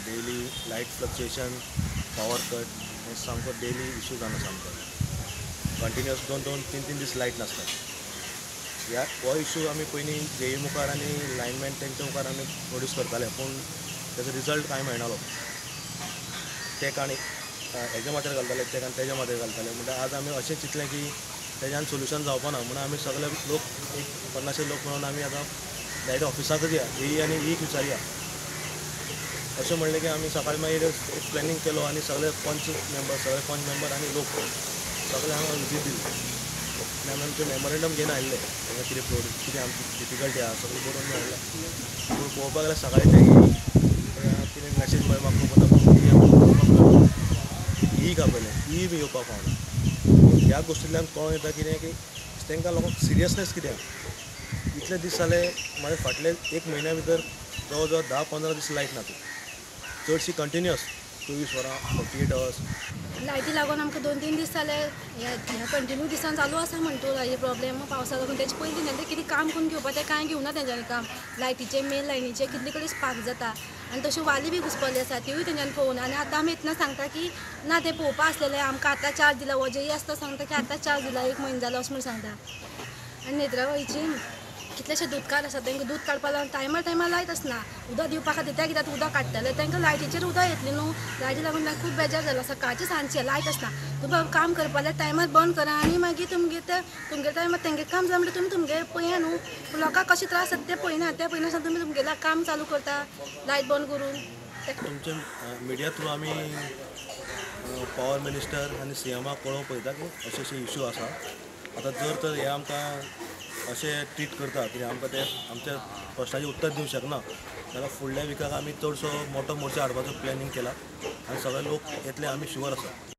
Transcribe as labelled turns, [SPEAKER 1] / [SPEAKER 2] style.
[SPEAKER 1] Daily light fluctuation, power cut हे सामको daily issue जाना सामको कंटिन्युअस 2-2, 3-3 दीस लायट नासता। हो इश्यू आमी पयलीं जेई मुखार आनी लायनमॅन तेंच्या मुखार आमी प्रोड्यूस करताले, पूण तेजो रिजल्ट कांय मेळनालो। ते काणी हेज्या माथेर घालताले, ते काणी तेज्या माथेर घालताले, म्हणटा आज आमी अशें चिंतलें की तेज्यान सोल्युशन जावपा ना, म्हणून आमी सगळे लोक एक 50 लोक मेळून आमी आतां डायरेक्ट ऑफिसाकच या, जेई आनी ईक विचारया अशें म्हणलें की आमी सकाळीं मागीर एक प्लॅनिंग केलो आनी सगळे पंच मेंबर आनी लोक सगळे हांगा विजीट दिली आनी आमी आमचे मेमोरेंडम घेवन आयिल्ले कितें आमची डिफिकल्टी आहा सगळें बरोवन हाडला। पूण पळोवपाक गेल्यार सकाळीं ते कितें मॅसेज मेळपाक पडटा ईक आपयलें ई बी येवपाक पावना। ह्या गोश्टींतल्यान कळोन येता कितें की तांकां लोकांक सिरियसनेस कितें आहा। इतले दीस जाले म्हाजे फाटले एक म्हयन्या भितर जवळ जवळ 10-15 दीस लायट ना चडशी कंटिन्युअस 24 वरां 48 अवर्स।
[SPEAKER 2] लायटी लागून आमकां 2-3 दीस जाले ह्या कंटिन्यू दिसान चालू आसा म्हणटू हेजे प्रॉब्लेम पावसा लागून। तेजे पयलीं तेंचे कितें काम करून घेवपा तें कांय घेवना तेंच्यांनी काम लायटीचे मेन लायनीचे कितले कडेन स्पार्क जाता आनी तश्यो वाली बी घुसपल्ली आसा तिवूय तेंच्यांनी पळोवना। आनी आतां आमी इतना सांगता की ना तें पळोवपा आसलेलें आमकां आतां चार्ज दिला हो जेई आसता सांगता की आतां चार्ज दिला 1 म्हयनो जालो अशें म्हूण सांगता। आनी नेत्रावळीची कितलेशे दूदकार आसा तांकां दूद काडपा लागून टायमार लायट आसना, उदक दिवपा खातीर ते कित्याक उदक काडटले तांकां लायटीचेर उदक येतलें न्हू। लायटी लागून तांकां खूब बेजार जाला सकाळचें सांजचें लायट आसना तुका काम करपा जाल्यार टायमार बंद करा आनी मागीर तुमगे टायमार तेंगे काम जाय म्हणटा तुमगे पळया न्हू। लोकांक कशें त्रास जाता ते पळयना तुमी तुमगेलें काम चालू करता लायट बंद करून।
[SPEAKER 1] तुमचे मिडिया थ्रू आमी पॉवर मिनिस्टर आनी CMाक कळोवंक पळयता की अशे इश्यू आसा। आतां जर तर हे आमकां अशें ट्रीट करता की आमकां ते आमच्या प्रश्नाचें उत्तर दिवंक शकना जाल्यार फुडल्या विकाक आमी चडसो मोठो मोर्चा हाडपाचो प्लॅनिंग केला आनी सगळे लोक येतले आमी शुअर आसा।